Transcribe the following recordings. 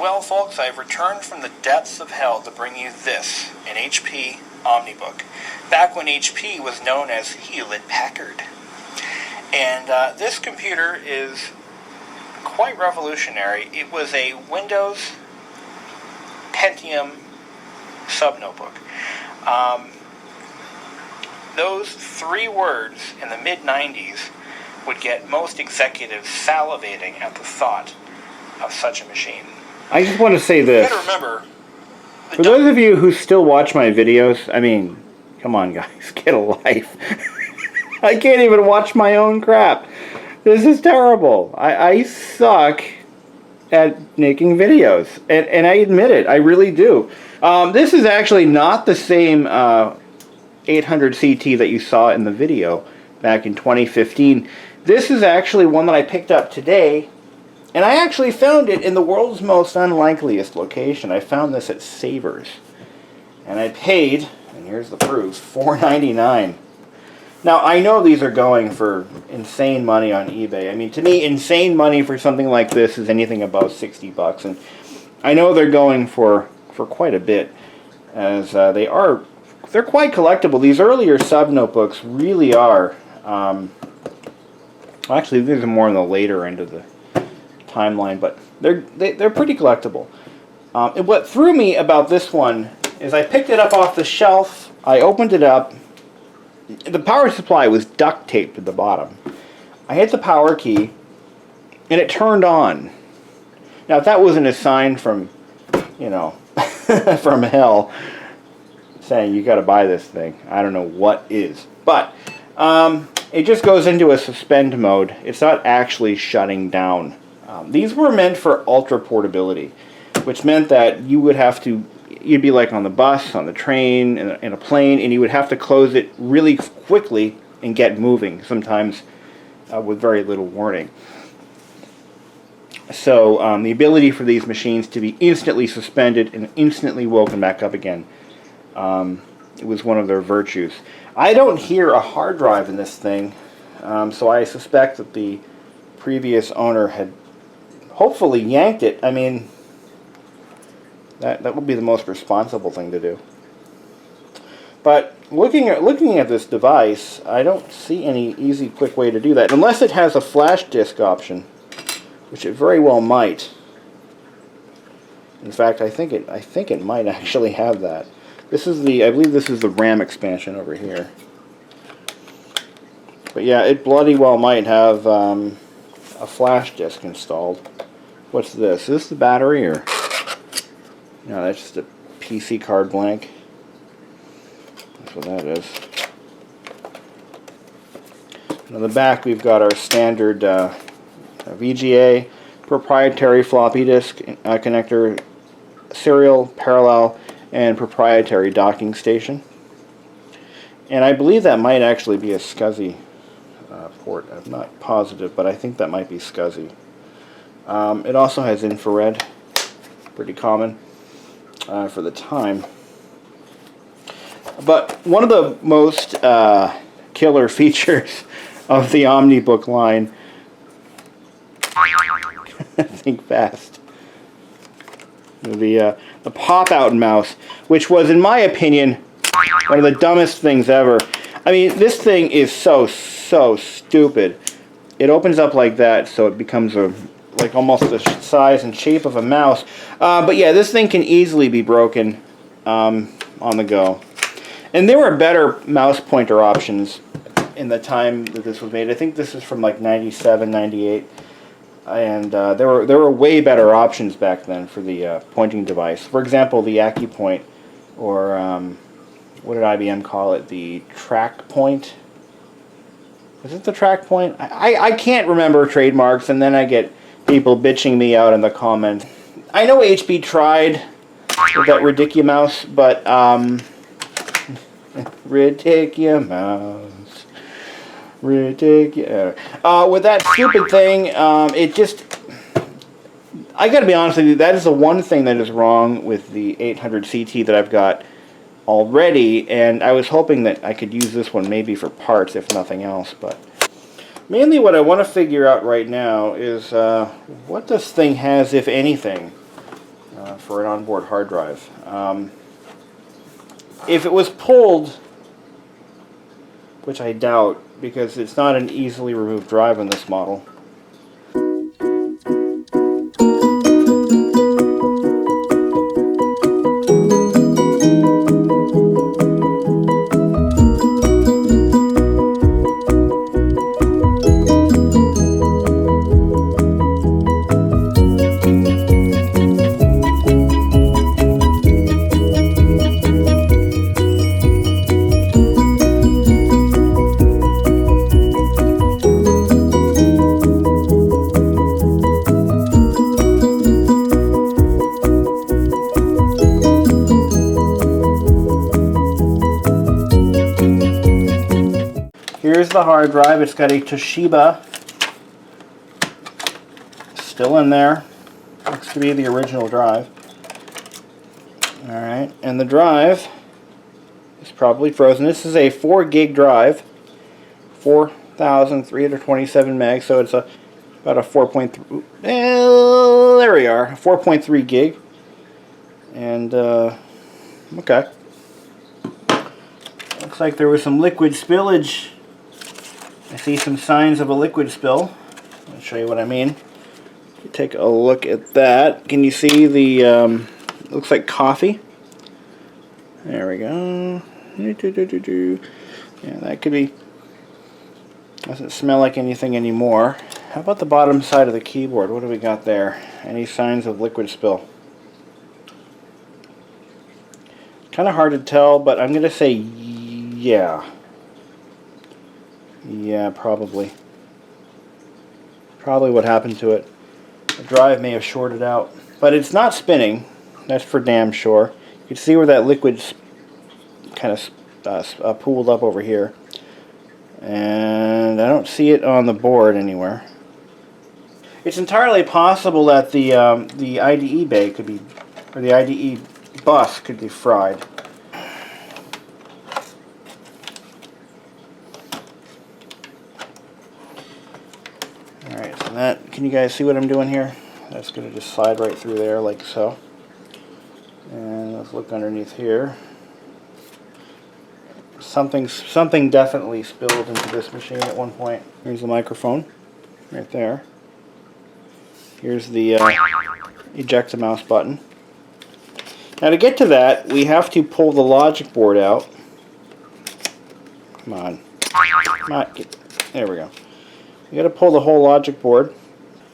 Well, folks, I've returned from the depths of hell to bring you this, an HP Omnibook, back when HP was known as Hewlett-Packard. And this computer is quite revolutionary. It was a Windows Pentium sub-notebook. Those three words in the mid-90s would get most executives salivating at the thought of such a machine. I just want to say this. You gotta remember, for those of you who still watch my videos, I mean, come on guys, get a life. I can't even watch my own crap. This is terrible. I suck at making videos. And I admit it, I really do. This is actually not the same 800CT that you saw in the video back in 2015. This is actually one that I picked up today. And I actually found it in the world's most unlikeliest location. I found this at Savers. And I paid, and here's the proof, $4.99. Now, I know these are going for insane money on eBay. I mean, to me, insane money for something like this is anything above 60 bucks. And I know they're going for quite a bit, as they're quite collectible. These earlier sub-notebooks really are. Actually, these are more on the later end of the timeline, but they're pretty collectible. And what threw me about this one is I picked it up off the shelf, I opened it up, the power supply was duct taped at the bottom. I hit the power key, and it turned on. Now, if that wasn't a sign from, you know, from hell, saying you got to buy this thing, I don't know what is. But it just goes into a suspend mode. It's not actually shutting down. These were meant for ultra portability, which meant that you would have to, you'd be like on the bus, on the train, in a plane, and you would have to close it really quickly and get moving, sometimes with very little warning. So the ability for these machines to be instantly suspended and instantly woken back up again, it was one of their virtues. I don't hear a hard drive in this thing, so I suspect that the previous owner had hopefully yanked it. I mean, that would be the most responsible thing to do. But looking at this device, I don't see any easy, quick way to do that, unless it has a flash disk option, which it very well might. In fact, I think it might actually have that. This is I believe this is the RAM expansion over here. But yeah, it bloody well might have a flash disk installed. What's this? Is this the battery, or no? That's just a PC card blank. That's what that is. On the back, we've got our standard VGA proprietary floppy disk connector, serial, parallel, and proprietary docking station. And I believe that might actually be a SCSI port. I'm not positive, but I think that might be SCSI. It also has infrared, pretty common for the time. But one of the most killer features of the OmniBook line, think fast, the pop-out mouse, which was, in my opinion, one of the dumbest things ever. I mean, this thing is so stupid. It opens up like that, so it becomes like almost the size and shape of a mouse. But yeah, this thing can easily be broken on the go. And there were better mouse pointer options in the time that this was made. I think this is from like 97, 98. And there were way better options back then for the pointing device. For example, the AccuPoint, or what did IBM call it? The Track Point. Is it the Track Point? I can't remember trademarks, and then I get people bitching me out in the comments. I know HP tried with that Ridicumouse, but Ridicumouse. With that stupid thing, it just, I gotta be honest with you, that is the one thing that is wrong with the 800CT that I've got already, and I was hoping that I could use this one maybe for parts, if nothing else. But mainly what I want to figure out right now is what this thing has, if anything, for an onboard hard drive. If it was pulled, which I doubt, because it's not an easily removed drive on this model. Here's the hard drive. It's got a Toshiba still in there. Looks to be the original drive. Alright, and the drive is probably frozen. This is a 4 gig drive, 4,327 megs, so it's about a 4.3, there we are, 4.3 gig. And, okay. Looks like there was some liquid spillage. I see some signs of a liquid spill. I'll show you what I mean. Take a look at that. Can you see the, looks like coffee. There we go. Yeah, that could be, doesn't smell like anything anymore. How about the bottom side of the keyboard? What do we got there? Any signs of liquid spill? Kind of hard to tell, but I'm going to say yeah. Yeah, probably. Probably what happened to it. The drive may have shorted out. But it's not spinning. That's for damn sure. You can see where that liquid's kind of pooled up over here. And I don't see it on the board anywhere. It's entirely possible that the IDE bay could be, or the IDE bus could be fried. Alright, so that, can you guys see what I'm doing here? That's going to just slide right through there like so. And let's look underneath here. Something definitely spilled into this machine at one point. Here's the microphone, right there. Here's the eject a mouse button. Now to get to that, we have to pull the logic board out. Come on. Come on. There we go. You got to pull the whole logic board.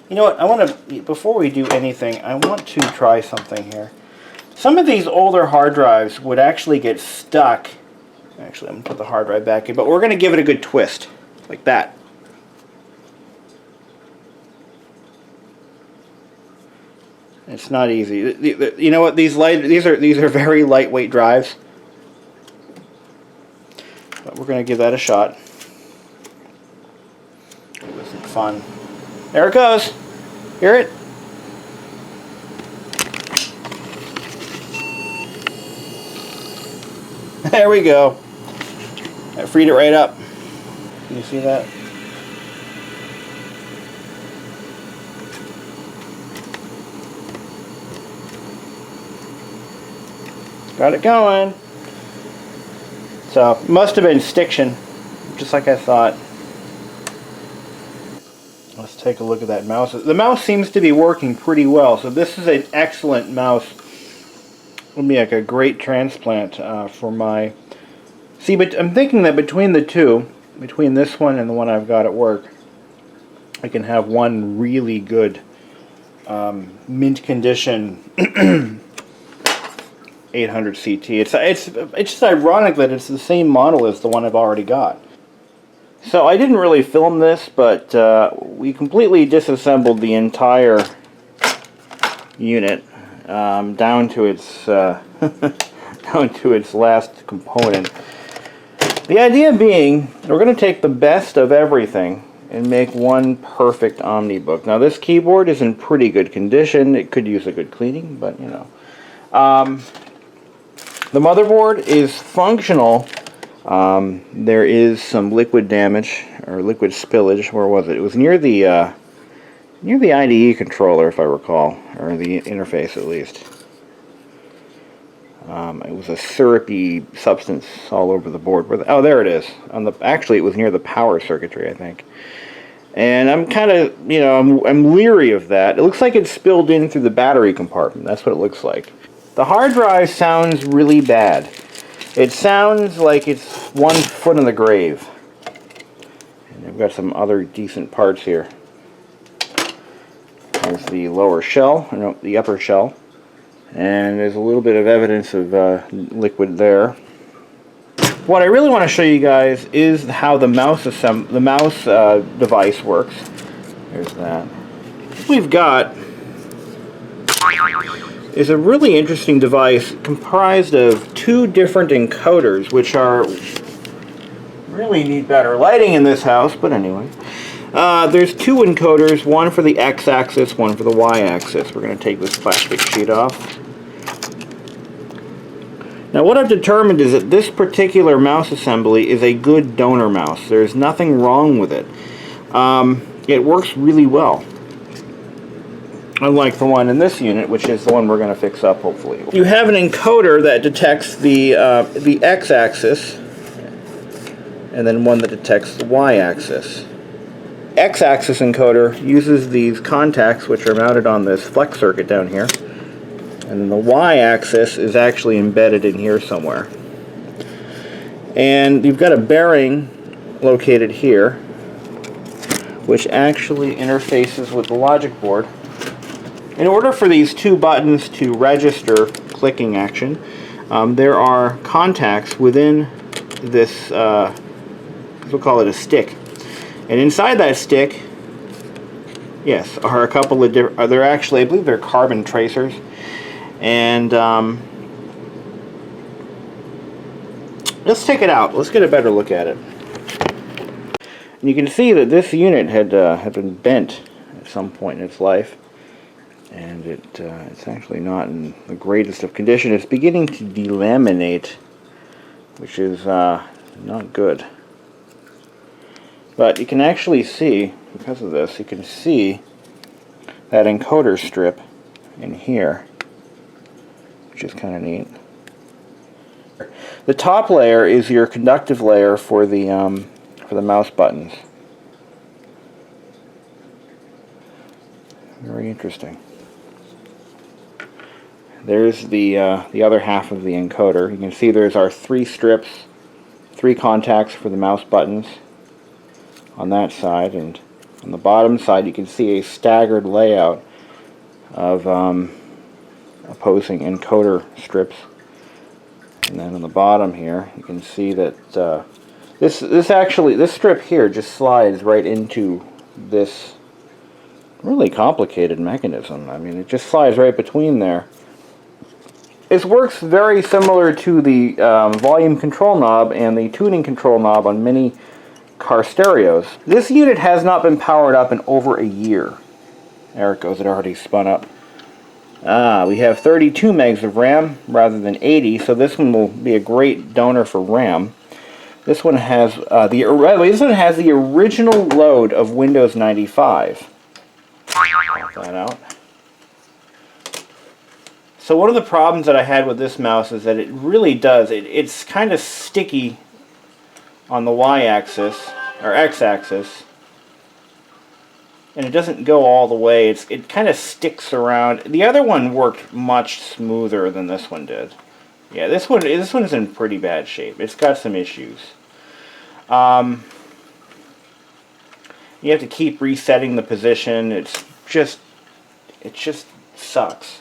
You know what? I want to, before we do anything, I want to try something here. Some of these older hard drives would actually get stuck. Actually, I'm going to put the hard drive back in, but we're going to give it a good twist, like that. It's not easy. You know what? These are very lightweight drives, but we're going to give that a shot. It wasn't fun. There it goes. Hear it? There we go. I freed it right up. Can you see that? Got it going. So, must have been stiction, just like I thought. Let's take a look at that mouse. The mouse seems to be working pretty well, so this is an excellent mouse. Would be like a great transplant for my... See, but I'm thinking that between the two, between this one and the one I've got at work, I can have one really good mint condition 800CT. It's just ironic that it's the same model as the one I've already got. So I didn't really film this, but we completely disassembled the entire unit down to its down to its last component. The idea being, we're going to take the best of everything and make one perfect OmniBook. Now this keyboard is in pretty good condition. It could use a good cleaning, but you know. The motherboard is functional. There is some liquid damage or liquid spillage. Where was it? It was near the IDE controller, if I recall, or the interface at least. It was a syrupy substance all over the board. Oh, there it is. Actually, it was near the power circuitry, I think. And I'm kind of, I'm leery of that. It looks like it spilled in through the battery compartment. That's what it looks like. The hard drive sounds really bad. It sounds like it's 1 foot in the grave. And I've got some other decent parts here. There's the lower shell, no, the upper shell. And there's a little bit of evidence of liquid there. What I really want to show you guys is how the mouse device works. There's that. What we've got is a really interesting device comprised of 2 different encoders, which really need better lighting in this house, but anyway. There's 2 encoders, one for the x-axis, one for the y-axis. We're going to take this plastic sheet off. Now what I've determined is that this particular mouse assembly is a good donor mouse. There's nothing wrong with it. It works really well. Unlike the one in this unit, which is the one we're going to fix up hopefully. You have an encoder that detects the x-axis, and then one that detects the y-axis. X-axis encoder uses these contacts which are mounted on this flex circuit down here. And then the y-axis is actually embedded in here somewhere. And you've got a bearing located here, which actually interfaces with the logic board. In order for these 2 buttons to register clicking action, there are contacts within this, we'll call it a stick. And inside that stick, yes, are a couple of different, they're actually, I believe they're carbon tracers. And let's take it out. Let's get a better look at it. And you can see that this unit had been bent at some point in its life, and it's actually not in the greatest of condition. It's beginning to delaminate, which is not good. But you can actually see, because of this, you can see that encoder strip in here, which is kind of neat. The top layer is your conductive layer for the mouse buttons. Very interesting. There's the other half of the encoder. You can see there's our 3 strips, 3 contacts for the mouse buttons on that side, and on the bottom side you can see a staggered layout of opposing encoder strips. And then on the bottom here you can see that this strip here just slides right into this really complicated mechanism. I mean, it just slides right between there. It works very similar to the volume control knob and the tuning control knob on many car stereos. This unit has not been powered up in over a year. There it goes, it already spun up. We have 32 megs of RAM rather than 80, so this one will be a great donor for RAM. This one has the original load of Windows 95. Pop that out. So one of the problems that I had with this mouse is that it really does, it's kind of sticky on the y-axis, or x-axis, and it doesn't go all the way. It kind of sticks around. The other one worked much smoother than this one did. Yeah, this one is in pretty bad shape. It's got some issues. You have to keep resetting the position. It just sucks.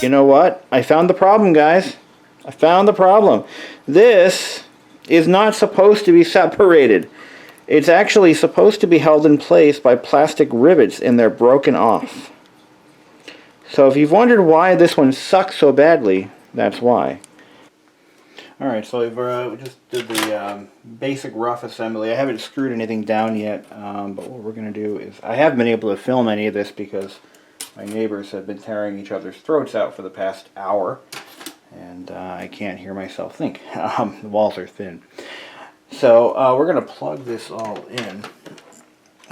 You know what? I found the problem, guys. I found the problem. This is not supposed to be separated. It's actually supposed to be held in place by plastic rivets, and they're broken off. So if you've wondered why this one sucks so badly, that's why. Alright, so we just did the basic rough assembly. I haven't screwed anything down yet, but what we're going to do is... I haven't been able to film any of this because my neighbors have been tearing each other's throats out for the past hour, and I can't hear myself think. The walls are thin. So we're going to plug this all in.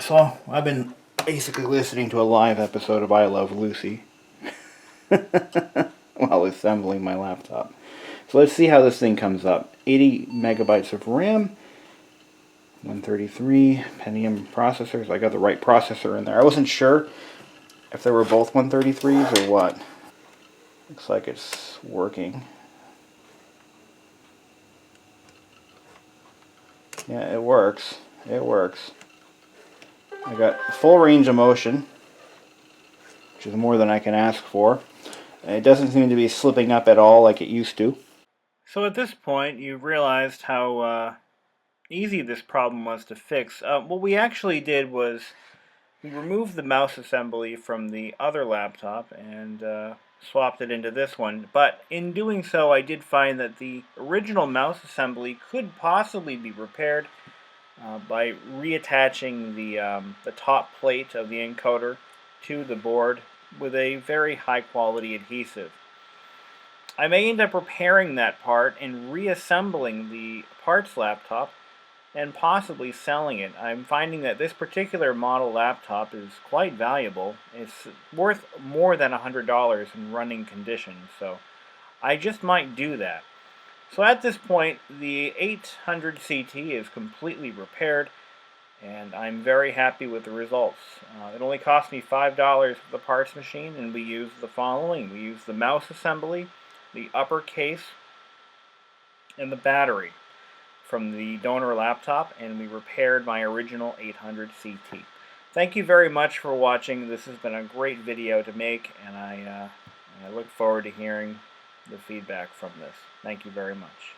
So I've been basically listening to a live episode of I Love Lucy while assembling my laptop. So let's see how this thing comes up. 80 megabytes of RAM, 133 Pentium processors. I got the right processor in there. I wasn't sure if they were both 133s or what. Looks like it's working. Yeah, it works. It works. I got full range of motion, which is more than I can ask for. It doesn't seem to be slipping up at all like it used to. So at this point, you've realized how easy this problem was to fix. What we actually did was we removed the mouse assembly from the other laptop and swapped it into this one. But in doing so, I did find that the original mouse assembly could possibly be repaired by reattaching the top plate of the encoder to the board with a very high quality adhesive. I may end up repairing that part and reassembling the parts laptop and possibly selling it. I'm finding that this particular model laptop is quite valuable. It's worth more than $100 in running condition, so I just might do that. So at this point, the 800CT is completely repaired, and I'm very happy with the results. It only cost me $5 for the parts machine, and we used the following. We used the mouse assembly, the upper case, and the battery from the donor laptop, and we repaired my original 800CT. Thank you very much for watching. This has been a great video to make, and I look forward to hearing the feedback from this. Thank you very much.